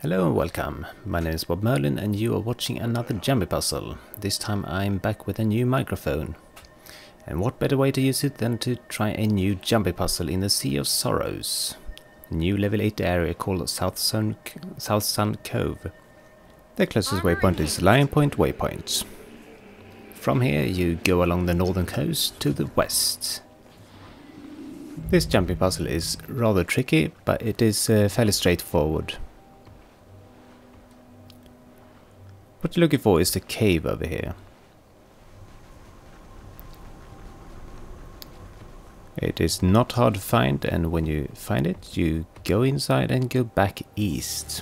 Hello and welcome, my name is Bobmerlin and you are watching another jumpy puzzle. This time I'm back with a new microphone. And what better way to use it than to try a new jumpy puzzle in the Sea of Sorrows. A new level 8 area called South Sun Cove. The closest waypoint is Lion Point Waypoint. From here you go along the northern coast to the west. This jumpy puzzle is rather tricky, but it is fairly straightforward. What you're looking for is the cave over here. It is not hard to find, and when you find it, you go inside and go back east.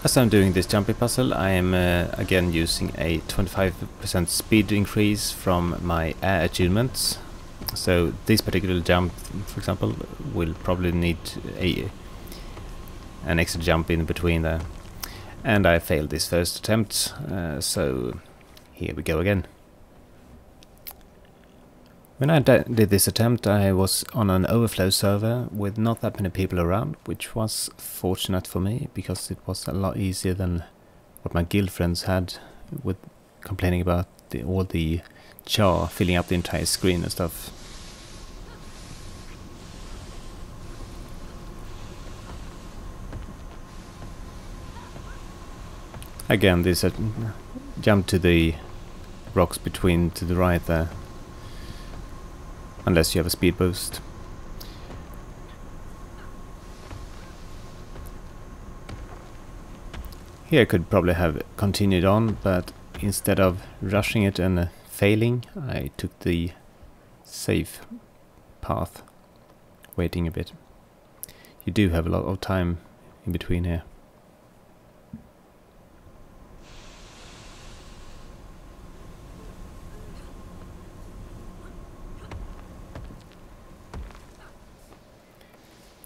As I'm doing this jumpy puzzle, I am again using a 25% speed increase from my air achievements. So this particular jump, for example, will probably need an extra jump in between there. And I failed this first attempt, so here we go again. When I did this attempt, I was on an overflow server with not that many people around, which was fortunate for me because it was a lot easier than what my guild friends had, with complaining about all the char filling up the entire screen and stuff. Again, this jump to the rocks between to the right there. Unless you have a speed boost. Here I could probably have continued on, but instead of rushing it and failing, I took the safe path, waiting a bit. You do have a lot of time in between here.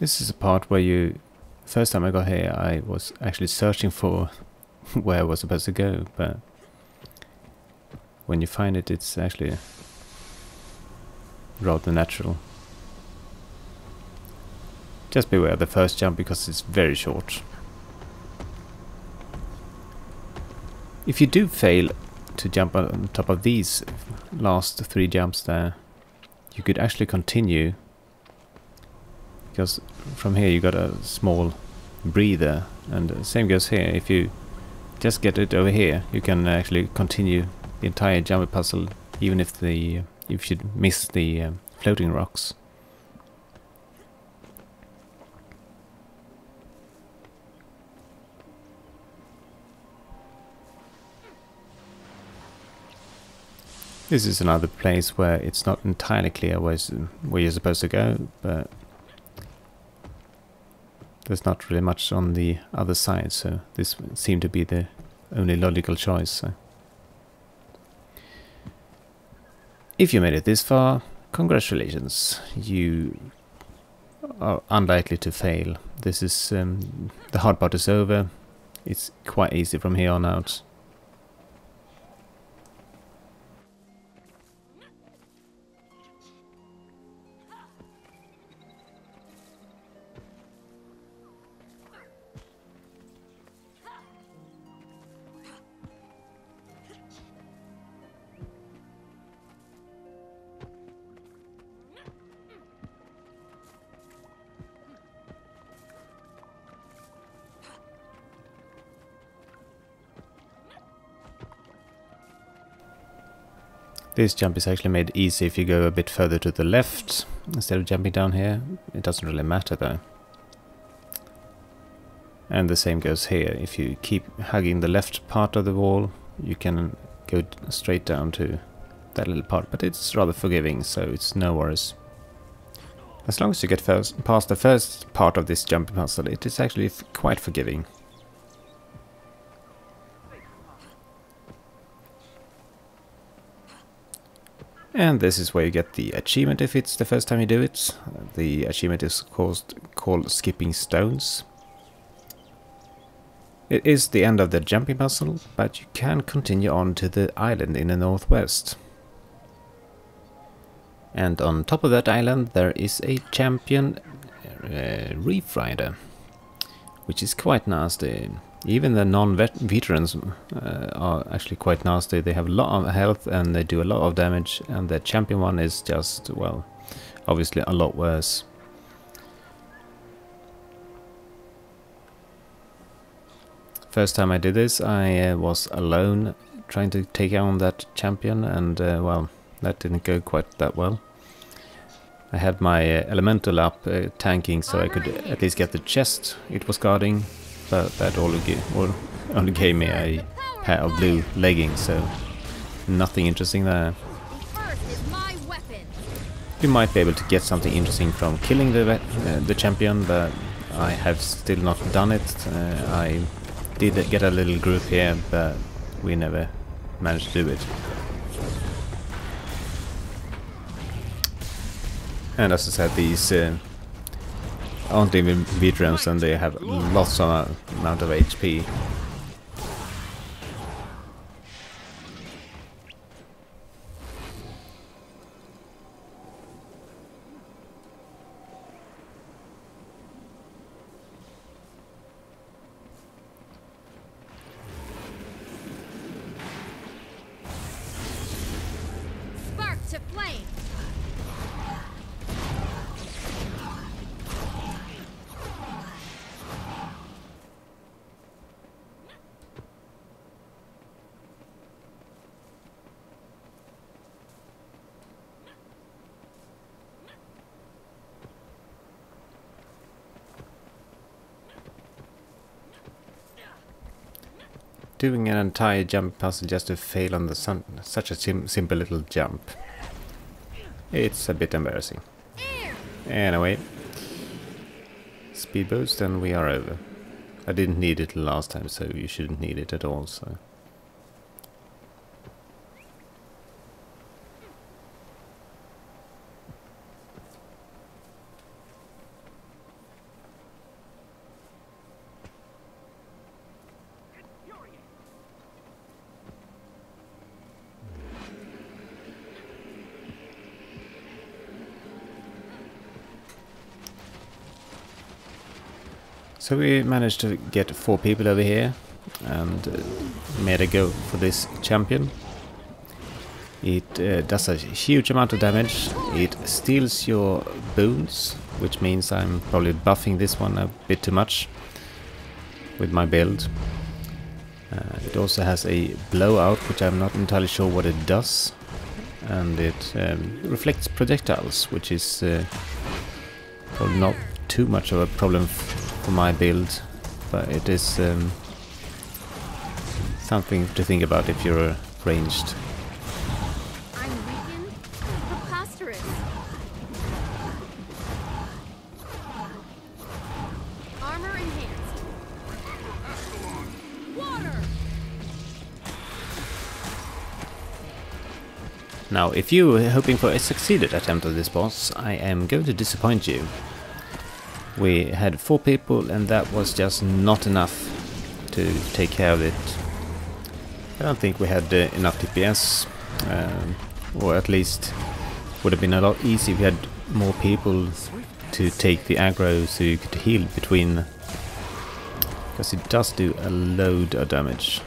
This is a part where first time I got here, I was actually searching for where I was supposed to go, but when you find it, it's actually rather natural. Just beware of the first jump because it's very short. If you do fail to jump on top of these last 3 jumps there, you could actually continue. Because from here you got a small breather, and the same goes here. If you just get it over here, you can actually continue the entire jumpy puzzle, even if you should miss the floating rocks. This is another place where it's not entirely clear where you're supposed to go, but there's not really much on the other side, so this seemed to be the only logical choice. So. If you made it this far, congratulations. You are unlikely to fail. This is the hard part is over. It's quite easy from here on out. This jump is actually made easy if you go a bit further to the left instead of jumping down here. It doesn't really matter though. And the same goes here. If you keep hugging the left part of the wall, you can go straight down to that little part, but it's rather forgiving, so it's no worries. As long as you get past the first part of this jumping puzzle, it is actually quite forgiving. And this is where you get the achievement if it's the first time you do it. The achievement is called Skipping Stones. It is the end of the jumping puzzle, but you can continue on to the island in the northwest. And on top of that island there is a champion reef rider, which is quite nasty. Even the non-veterans are actually quite nasty. They have a lot of health and they do a lot of damage, and the champion one is just, well, obviously a lot worse. First time I did this, I was alone trying to take on that champion, and well, that didn't go quite that well. I had my elemental up tanking so I could at least get the chest it was guarding, but that only gave me a pair of blue leggings, so nothing interesting there. You might be able to get something interesting from killing the champion, but I have still not done it. I did get a little group here, but we never managed to do it. And as I said, these aren't even veterans, and they have lots of amount of HP. Spark to flame. Doing an entire jump puzzle just to fail on such a simple little jump. It's a bit embarrassing. Anyway, speed boost and we are over. I didn't need it last time, so you shouldn't need it at all. So. So we managed to get 4 people over here and made a go for this champion. It does a huge amount of damage. It steals your boons, which means I'm probably buffing this one a bit too much with my build. It also has a blowout, which I'm not entirely sure what it does. And it reflects projectiles, which is probably not too much of a problem for my build, but it is something to think about if you're ranged. I'm weakened. Preposterous. Armor enhanced. Water. Now, if you were hoping for a succeeded attempt at this boss, I am going to disappoint you. We had 4 people and that was just not enough to take care of it. I don't think we had enough DPS, or at least would have been a lot easier if we had more people to take the aggro so you could heal between, because it does do a load of damage.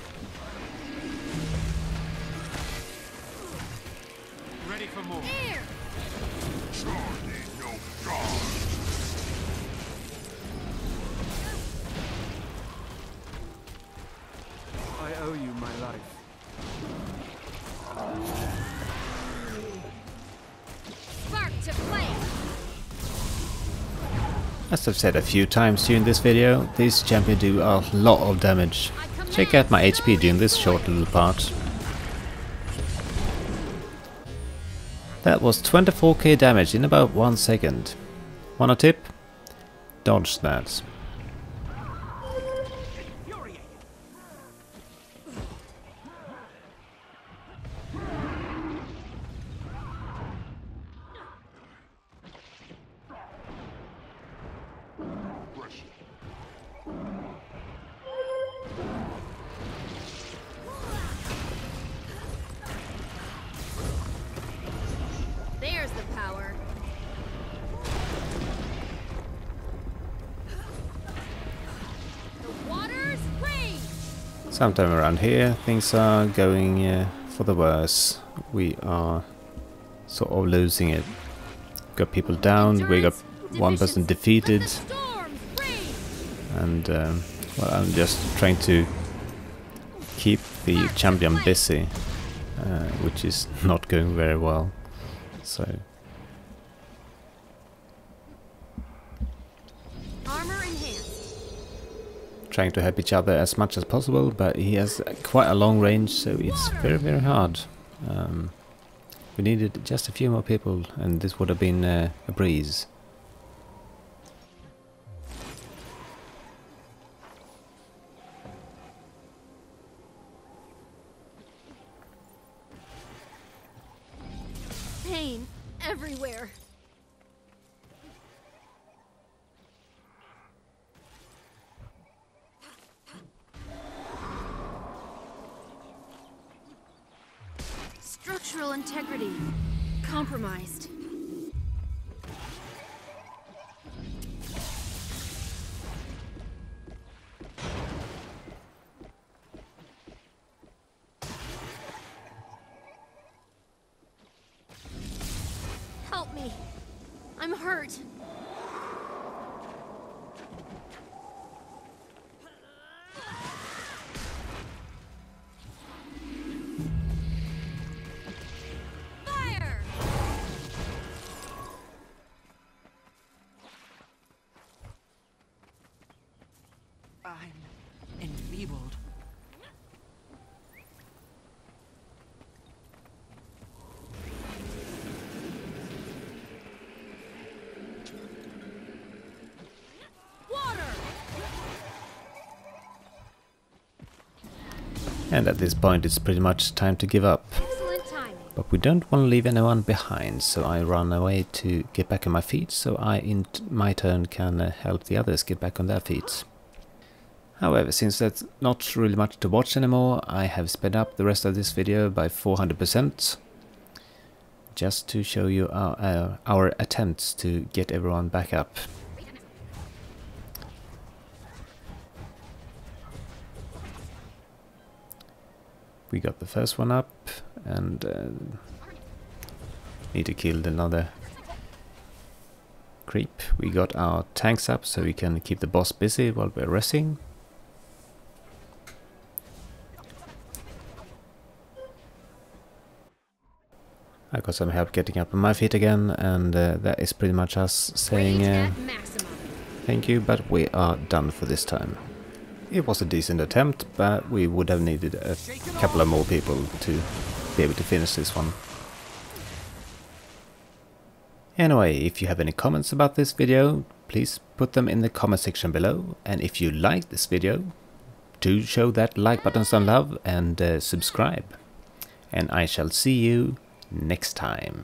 Ready for more. Air. I owe you my life. Spark to flame. As I've said a few times during this video, these champions do a lot of damage. Check out my HP during this short little part. That was 24k damage in about 1 second. Want a tip? Dodge that. There's the power. The waters rage. Sometime around here things are going for the worse. We are sort of losing it. Got people down, we got one person defeated, and well, I'm just trying to keep the champion busy, which is not going very well. So Armor enhanced. trying to help each other as much as possible, but he has quite a long range, so it's very hard. We needed just a few more people, and this would have been a breeze. Pain everywhere. Structural integrity compromised. Help me. I'm hurt. Fire! I'm enfeebled. Water! And at this point it's pretty much time to give up. Excellent timing. But we don't want to leave anyone behind, so I run away to get back on my feet, so I in my turn can help the others get back on their feet. However, since there's not really much to watch anymore, I have sped up the rest of this video by 400%, just to show you our attempts to get everyone back up. We got the first one up, and need to kill another creep. We got our tanks up so we can keep the boss busy while we're resting. I got some help getting up on my feet again, and that is pretty much us saying thank you, but we are done for this time. It was a decent attempt, but we would have needed a couple of more people to be able to finish this one. Anyway, if you have any comments about this video, please put them in the comment section below, and if you like this video, do show that like button some love and subscribe. And I shall see you next time.